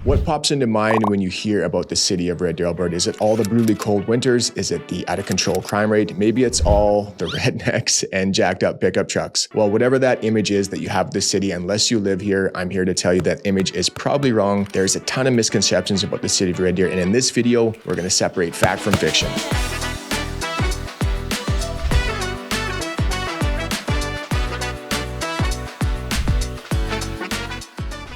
What pops into mind when you hear about the city of Red Deer, Alberta? Is it all the brutally cold winters? Is it the out-of-control crime rate? Maybe it's all the rednecks and jacked up pickup trucks. Well, whatever that image is that you have of the city, unless you live here, I'm here to tell you that image is probably wrong. There's a ton of misconceptions about the city of Red Deer, and in this video, we're going to separate fact from fiction.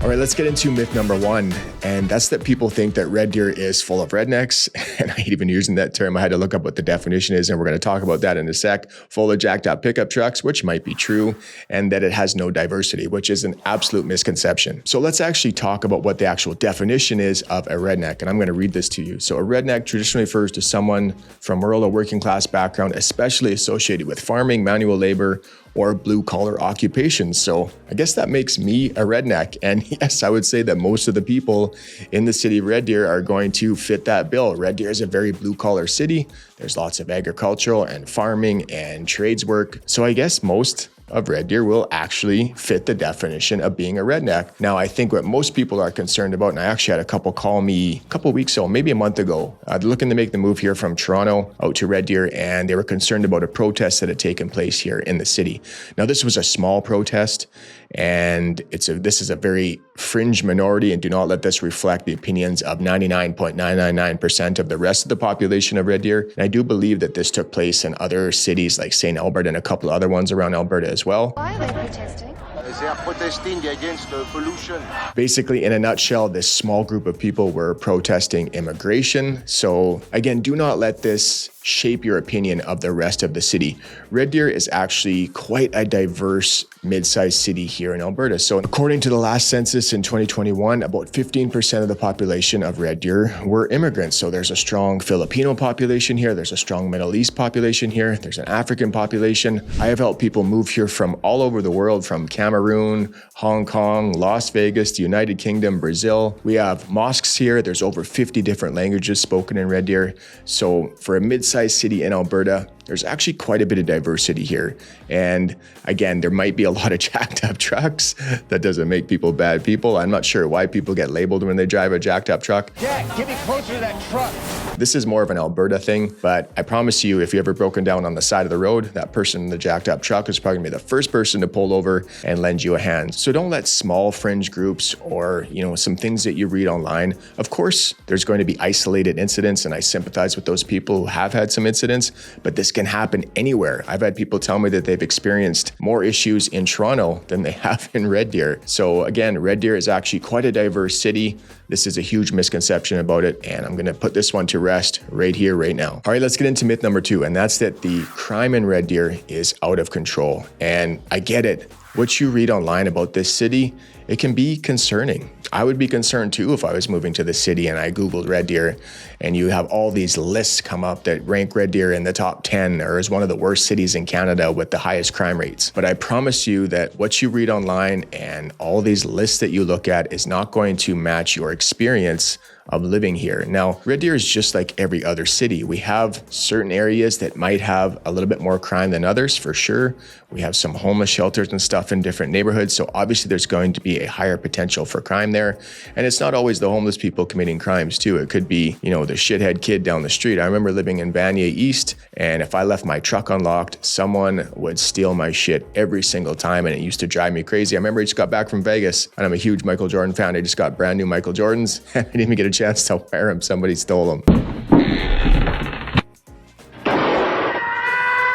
All right, let's get into myth number one, and that's that people think that Red Deer is full of rednecks, and I hate even using that term. I had to look up what the definition is, and we're going to talk about that in a sec. Full of jacked up pickup trucks, which might be true, and that it has no diversity, which is an absolute misconception. So let's actually talk about what the actual definition is of a redneck, and I'm going to read this to you. So a redneck traditionally refers to someone from rural or working class background, especially associated with farming, manual labor, or blue-collar occupations. So I guess that makes me a redneck. And yes, I would say that most of the people in the city of Red Deer are going to fit that bill. Red Deer is a very blue-collar city. There's lots of agricultural and farming and trades work. So I guess most of Red Deer will actually fit the definition of being a redneck. Now, I think what most people are concerned about, and I actually had a couple call me a couple weeks ago, maybe a month ago, looking to make the move here from Toronto out to Red Deer, and they were concerned about a protest that had taken place here in the city. Now, this was a small protest, and this is a very fringe minority, and do not let this reflect the opinions of 99.999% of the rest of the population of Red Deer. And I do believe that this took place in other cities like St. Albert and a couple of other ones around Alberta as well. Why are they protesting? They are protesting against pollution. Basically, in a nutshell, this small group of people were protesting immigration. So again, do not let this shape your opinion of the rest of the city. Red Deer is actually quite a diverse mid-sized city here in Alberta. So according to the last census in 2021, about 15% of the population of Red Deer were immigrants. So there's a strong Filipino population here. There's a strong Middle East population here. There's an African population. I have helped people move here from all over the world, from Cameroon, Hong Kong, Las Vegas, the United Kingdom, Brazil. We have mosques here. There's over 50 different languages spoken in Red Deer. So for a mid-sized city in Alberta, there's actually quite a bit of diversity here. And again, there might be a lot of jacked up trucks. That doesn't make people bad people. I'm not sure why people get labeled when they drive a jacked up truck. Jack, get me closer to that truck. This is more of an Alberta thing, but I promise you, if you ever broken down on the side of the road, that person in the jacked up truck is probably gonna be the first person to pull over and lend you a hand. So don't let small fringe groups or, some things that you read online. Of course, there's going to be isolated incidents, and I sympathize with those people who have had some incidents, but this can happen anywhere. I've had people tell me that they've experienced more issues in Toronto than they have in Red Deer. So again, Red Deer is actually quite a diverse city. This is a huge misconception about it, and I'm gonna put this one to rest right here, right now. All right, let's get into myth number two, and that's that the crime in Red Deer is out of control. And I get it. What you read online about this city, it can be concerning. I would be concerned too if I was moving to the city and I Googled Red Deer and you have all these lists come up that rank Red Deer in the top 10 or as one of the worst cities in Canada with the highest crime rates. But I promise you that what you read online and all these lists that you look at is not going to match your experience of living here. Now, Red Deer is just like every other city. We have certain areas that might have a little bit more crime than others, for sure. We have some homeless shelters and stuff in different neighborhoods. So obviously there's going to be a higher potential for crime there. And it's not always the homeless people committing crimes too. It could be, the shithead kid down the street. I remember living in Vanier East, and if I left my truck unlocked, someone would steal my shit every single time, and it used to drive me crazy. I remember I just got back from Vegas, and I'm a huge Michael Jordan fan. I just got brand new Michael Jordans, and I didn't even get a chance to wear them. Somebody stole them.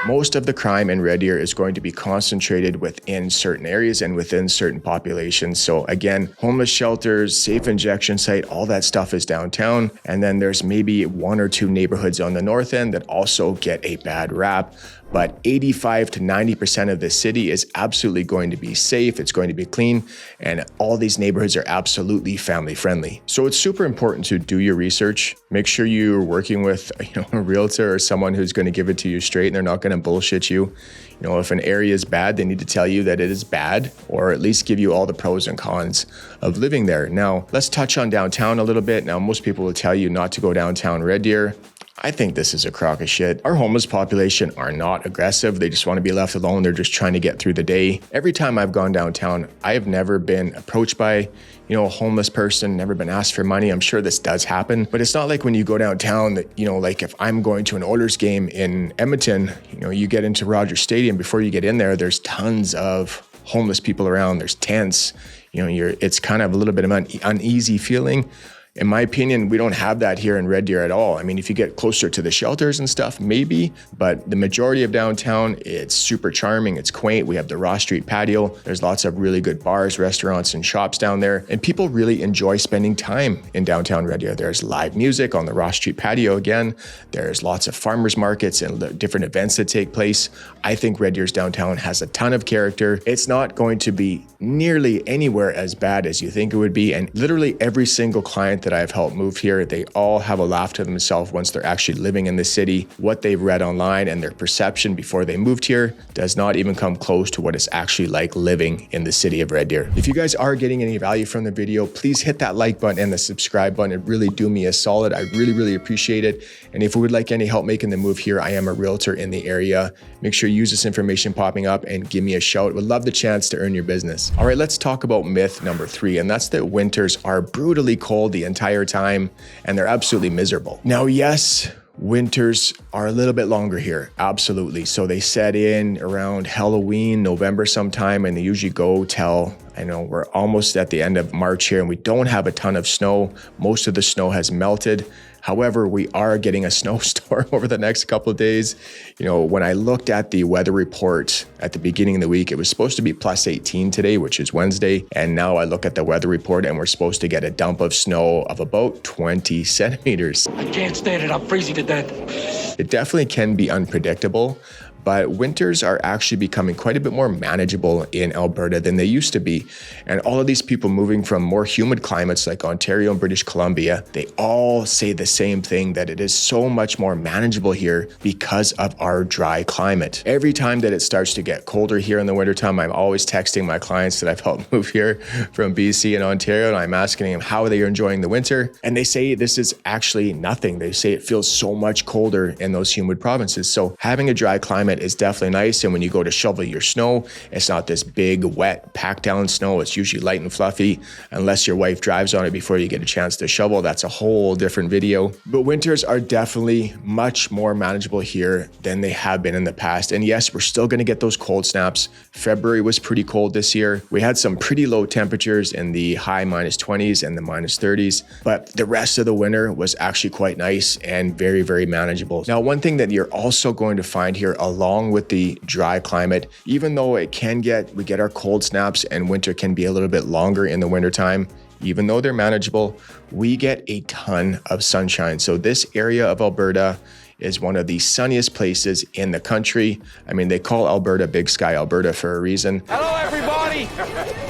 Most of the crime in Red Deer is going to be concentrated within certain areas and within certain populations. So again, homeless shelters, safe injection site, all that stuff is downtown. And then there's maybe one or two neighborhoods on the north end that also get a bad rap. But 85 to 90% of the city is absolutely going to be safe. It's going to be clean. And all these neighborhoods are absolutely family friendly. So it's super important to do your research. Make sure you're working with a realtor or someone who's going to give it to you straight and they're not going to bullshit you. If an area is bad, they need to tell you that it is bad, or at least give you all the pros and cons of living there. Now, let's touch on downtown a little bit. Now, most people will tell you not to go downtown Red Deer. I think this is a crock of shit. Our homeless population are not aggressive. They just want to be left alone. They're just trying to get through the day. Every time I've gone downtown, I have never been approached by, a homeless person, never been asked for money. I'm sure this does happen, but it's not like when you go downtown that, like if I'm going to an Oilers game in Edmonton, you get into Rogers Stadium, before you get in there, there's tons of homeless people around. There's tents, it's kind of a little bit of an uneasy feeling. In my opinion, we don't have that here in Red Deer at all. I mean, if you get closer to the shelters and stuff, maybe, but the majority of downtown, it's super charming. It's quaint. We have the Ross Street patio. There's lots of really good bars, restaurants, and shops down there. And people really enjoy spending time in downtown Red Deer. There's live music on the Ross Street patio again. There's lots of farmers markets and different events that take place. I think Red Deer's downtown has a ton of character. It's not going to be nearly anywhere as bad as you think it would be. And literally every single client that I've helped move here, they all have a laugh to themselves once they're actually living in the city. What they've read online and their perception before they moved here does not even come close to what it's actually like living in the city of Red Deer. If you guys are getting any value from the video, please hit that like button and the subscribe button. It really do me a solid. I really appreciate it. And if you would like any help making the move here, I am a realtor in the area. Make sure you use this information popping up and give me a shout. Would love the chance to earn your business. All right, let's talk about myth number 3, and that's that winters are brutally cold the entire time and they're absolutely miserable. Now, yes, winters are a little bit longer here, absolutely. So they set in around Halloween, November sometime, and they usually go till, we're almost at the end of March here and we don't have a ton of snow. Most of the snow has melted. However, we are getting a snowstorm over the next couple of days. When I looked at the weather report at the beginning of the week, it was supposed to be plus 18 today, which is Wednesday. And now I look at the weather report and we're supposed to get a dump of snow of about 20 centimeters. I can't stand it. I'm freezing to death. It definitely can be unpredictable, but winters are actually becoming quite a bit more manageable in Alberta than they used to be. And all of these people moving from more humid climates like Ontario and British Columbia, they all say the same thing, that it is so much more manageable here because of our dry climate. Every time that it starts to get colder here in the wintertime, I'm always texting my clients that I've helped move here from BC and Ontario, and I'm asking them how they are enjoying the winter. And they say this is actually nothing. They say it feels so much colder in those humid provinces. So having a dry climate is definitely nice. And when you go to shovel your snow, it's not this big, wet, packed down snow. It's usually light and fluffy, unless your wife drives on it before you get a chance to shovel. That's a whole different video. But winters are definitely much more manageable here than they have been in the past. And yes, we're still going to get those cold snaps. February was pretty cold this year. We had some pretty low temperatures in the high -20s and the -30s, but the rest of the winter was actually quite nice and very manageable. Now, one thing that you're also going to find here, along with the dry climate, even though we get our cold snaps and winter can be a little bit longer in the wintertime, even though they're manageable, we get a ton of sunshine. So this area of Alberta is one of the sunniest places in the country. I mean, they call Alberta Big Sky Alberta for a reason. Hello, everybody.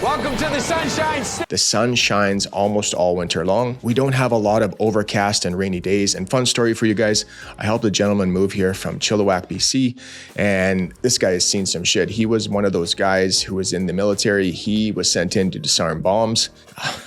Welcome to the Sunshine State. The sun shines almost all winter long. We don't have a lot of overcast and rainy days. And fun story for you guys, I helped a gentleman move here from Chilliwack, BC, and this guy has seen some shit. He was one of those guys who was in the military. He was sent in to disarm bombs.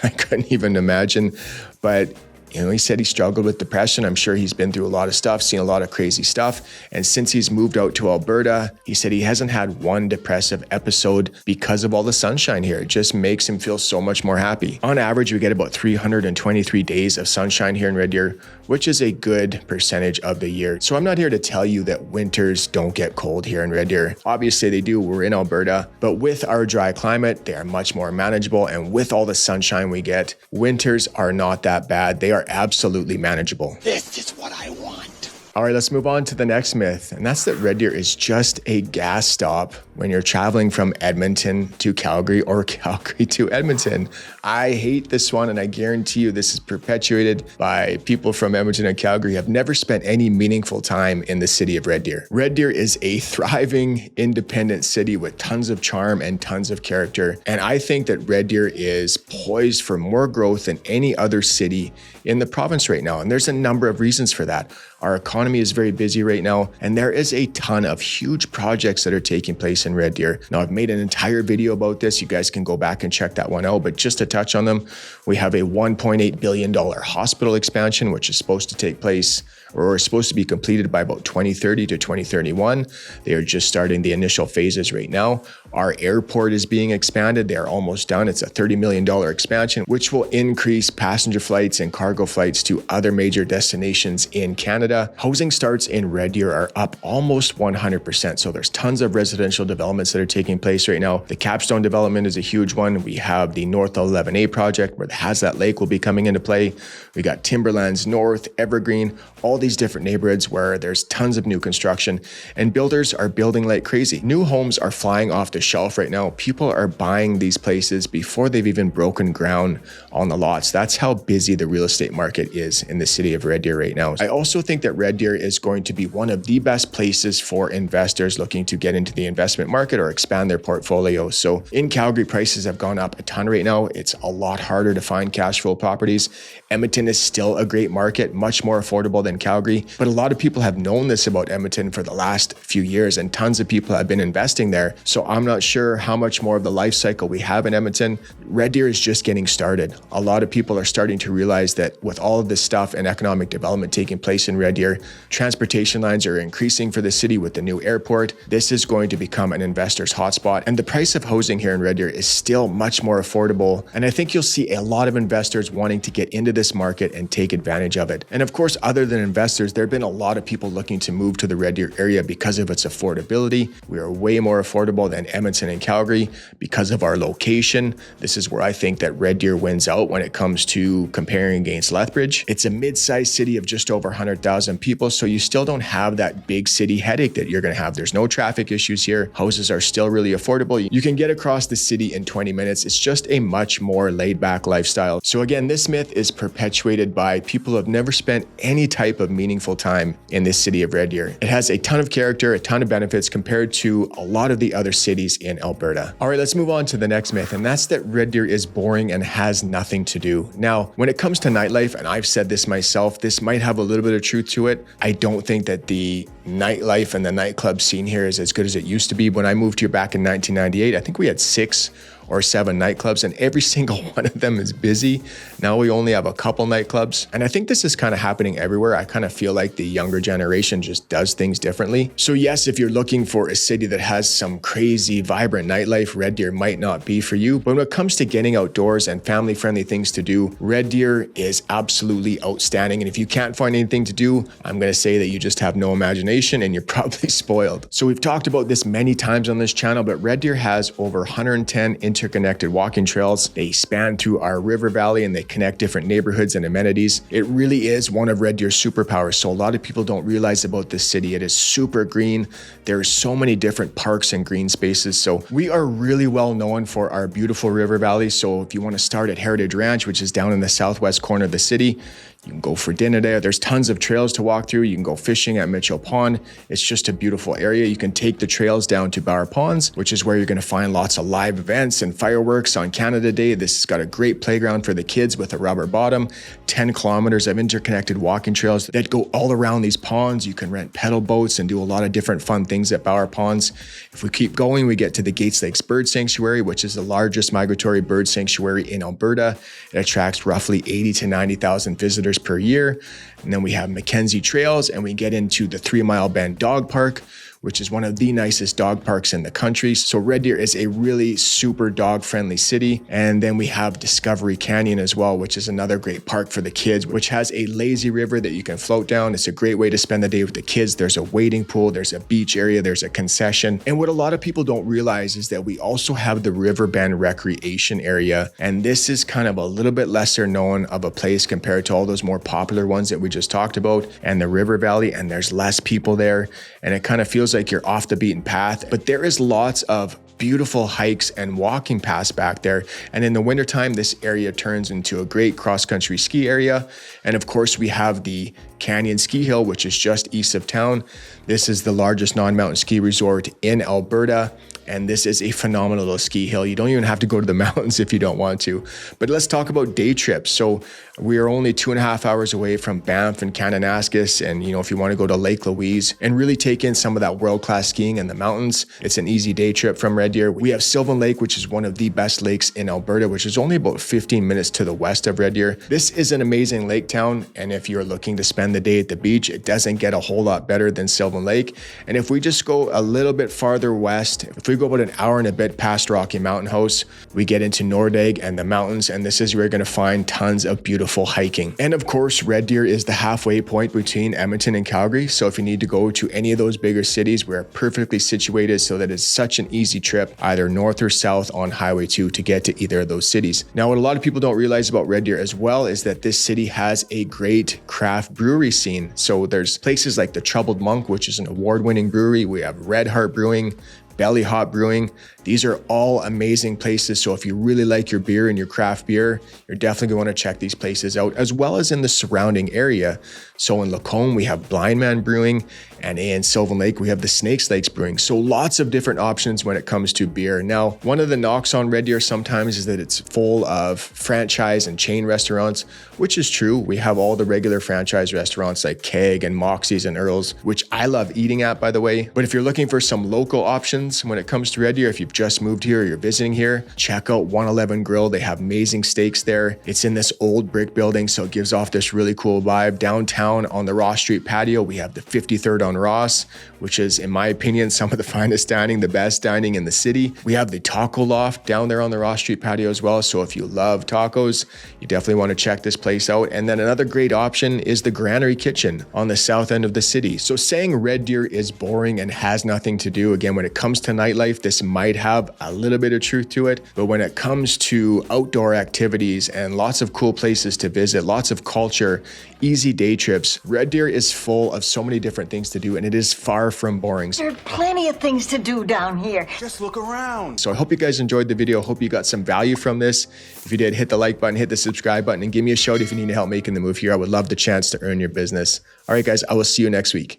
I couldn't even imagine, but he said he struggled with depression. I'm sure he's been through a lot of stuff, seen a lot of crazy stuff. And since he's moved out to Alberta, he said he hasn't had one depressive episode because of all the sunshine here. It just makes him feel so much more happy. On average, we get about 323 days of sunshine here in Red Deer, which is a good percentage of the year. So I'm not here to tell you that winters don't get cold here in Red Deer. Obviously they do, we're in Alberta, but with our dry climate, they are much more manageable. And with all the sunshine we get, winters are not that bad. They are absolutely manageable. This is what I want. All right, let's move on to the next myth, and that's that Red Deer is just a gas stop when you're traveling from Edmonton to Calgary or Calgary to Edmonton. I hate this one, and I guarantee you this is perpetuated by people from Edmonton and Calgary who have never spent any meaningful time in the city of Red Deer. Red Deer is a thriving, independent city with tons of charm and tons of character, and I think that Red Deer is poised for more growth than any other city in the province right now, and there's a number of reasons for that. Our economy economy is very busy right now, and there is a ton of huge projects that are taking place in Red Deer. Now, I've made an entire video about this. You guys can go back and check that one out, but just to touch on them, we have a $1.8 billion hospital expansion, which is supposed to take place or is supposed to be completed by about 2030 to 2031. They are just starting the initial phases right now. Our airport is being expanded. They are almost done. It's a $30 million expansion, which will increase passenger flights and cargo flights to other major destinations in Canada. Housing starts in Red Deer are up almost 100%. So there's tons of residential developments that are taking place right now. The Capstone development is a huge one. We have the North 11A project where the Hazlet Lake will be coming into play. We got Timberlands North, Evergreen, all these different neighborhoods where there's tons of new construction and builders are building like crazy. New homes are flying off the shelf right now. People are buying these places before they've even broken ground on the lots. That's how busy the real estate market is in the city of Red Deer right now. I also think that Red Deer is going to be one of the best places for investors looking to get into the investment market or expand their portfolio. So in Calgary, prices have gone up a ton right now. It's a lot harder to find cash flow properties. Edmonton is still a great market, much more affordable than Calgary, but a lot of people have known this about Edmonton for the last few years and tons of people have been investing there. So I'm not sure how much more of the life cycle we have in Edmonton. Red Deer is just getting started. A lot of people are starting to realize that with all of this stuff and economic development taking place in Red Deer, transportation lines are increasing for the city with the new airport. This is going to become an investor's hotspot. And the price of housing here in Red Deer is still much more affordable. And I think you'll see a lot of investors wanting to get into this market and take advantage of it. And of course, other than investors, there have been a lot of people looking to move to the Red Deer area because of its affordability. We are way more affordable than Edmonton and Calgary because of our location. This is where I think that Red Deer wins out when it comes to comparing against Lethbridge. It's a mid-sized city of just over 100,000 people, so you still don't have that big city headache that you're going to have. There's no traffic issues here. Houses are still really affordable. You can get across the city in 20 minutes. It's just a much more laid-back lifestyle. So again, this myth is perpetuated by people who have never spent any type of meaningful time in this city of Red Deer. It has a ton of character, a ton of benefits compared to a lot of the other cities in Alberta. All right, let's move on to the next myth, and that's that Red Deer is boring and has nothing to do. Now, when it comes to nightlife, and I've said this myself, this might have a little bit of truth to it. I don't think that the nightlife and the nightclub scene here is as good as it used to be. When I moved here back in 1998, I think we had 6 or 7 nightclubs and every single one of them is busy. Now we only have a couple nightclubs. And I think this is kind of happening everywhere. I kind of feel like the younger generation just does things differently. So yes, if you're looking for a city that has some crazy, vibrant nightlife, Red Deer might not be for you. But when it comes to getting outdoors and family-friendly things to do, Red Deer is absolutely outstanding. And if you can't find anything to do, I'm going to say that you just have no imagination and you're probably spoiled. So we've talked about this many times on this channel, but Red Deer has over 110 interconnected walking trails. They span through our river valley and they connect different neighborhoods and amenities. It really is one of Red Deer's superpowers. So a lot of people don't realize about this city. It is super green. There's so many different parks and green spaces. So we are really well known for our beautiful river valley. So if you want to start at Heritage Ranch, which is down in the southwest corner of the city, you can go for dinner there. There's tons of trails to walk through. You can go fishing at Mitchell Pond. It's just a beautiful area. You can take the trails down to Bower Ponds, which is where you're going to find lots of live events and fireworks on Canada Day. This has got a great playground for the kids with a rubber bottom, 10 kilometers of interconnected walking trails that go all around these ponds. You can rent pedal boats and do a lot of different fun things at Bower Ponds. If we keep going, we get to the Gates Lakes Bird Sanctuary, which is the largest migratory bird sanctuary in Alberta. It attracts roughly 80 to 90,000 visitors per year. And then we have Mackenzie Trails and we get into the 3 Mile Bend Dog Park, which is one of the nicest dog parks in the country. So Red Deer is a really super dog-friendly city. And then we have Discovery Canyon as well, which is another great park for the kids, which has a lazy river that you can float down. It's a great way to spend the day with the kids. There's a wading pool, there's a beach area, there's a concession. And what a lot of people don't realize is that we also have the Riverbend Recreation Area. And this is kind of a little bit lesser known of a place compared to all those more popular ones that we just talked about and the River Valley, and there's less people there. And it kind of feels like you're off the beaten path, but there is lots of beautiful hikes and walking paths back there. And in the wintertime, this area turns into a great cross-country ski area. And of course, we have the Canyon Ski Hill, which is just east of town. This is the largest non-mountain ski resort in Alberta. And this is a phenomenal ski hill. You don't even have to go to the mountains if you don't want to. But let's talk about day trips. So we are only 2.5 hours away from Banff and Kananaskis. And if you want to go to Lake Louise and really take in some of that world-class skiing in the mountains, it's an easy day trip from Red Deer. We have Sylvan Lake, which is one of the best lakes in Alberta, which is only about 15 minutes to the west of Red Deer. This is an amazing lake town. And if you're looking to spend the day at the beach, it doesn't get a whole lot better than Sylvan Lake. And if we just go a little bit farther west, if we go about an hour and a bit past Rocky Mountain House, we get into Nordegg and the mountains, and this is where you're going to find tons of beautiful hiking. And of course, Red Deer is the halfway point between Edmonton and Calgary. So if you need to go to any of those bigger cities, we're perfectly situated so that it's such an easy trip, either north or south on Highway 2 to get to either of those cities. Now, what a lot of people don't realize about Red Deer as well is that this city has a great craft brewery scene. So there's places like the Troubled Monk, which is an award-winning brewery. We have Red Heart Brewing, Belly Hop Brewing. These are all amazing places. So if you really like your beer and your craft beer, you're definitely going to check these places out, as well as in the surrounding area. So in Lacombe, we have Blind Man Brewing, and in Sylvan Lake, we have the Snakes Lakes Brewing. So lots of different options when it comes to beer. Now, one of the knocks on Red Deer sometimes is that it's full of franchise and chain restaurants, which is true. We have all the regular franchise restaurants like Keg and Moxie's and Earl's, which I love eating at, by the way. But if you're looking for some local options when it comes to Red Deer, if you've just moved here or you're visiting here, check out 111 Grill. They have amazing steaks there. It's in this old brick building, so it gives off this really cool vibe. Downtown on the Ross Street patio, we have the 53rd on Ross, which is, in my opinion, some of the finest dining, the best dining in the city. We have the Taco Loft down there on the Ross Street patio as well. So if you love tacos, you definitely want to check this place out. And then another great option is the Granary Kitchen on the south end of the city. So saying Red Deer is boring and has nothing to do, again, when it comes to nightlife, this might have a little bit of truth to it. But when it comes to outdoor activities and lots of cool places to visit, lots of culture, easy day trips, Red Deer is full of so many different things to do, and it is far from boring. There are plenty of things to do down here. Just look around. So I hope you guys enjoyed the video. Hope you got some value from this. If you did, hit the like button, hit the subscribe button, and give me a shout if you need help making the move here. I would love the chance to earn your business. All right, guys, I will see you next week.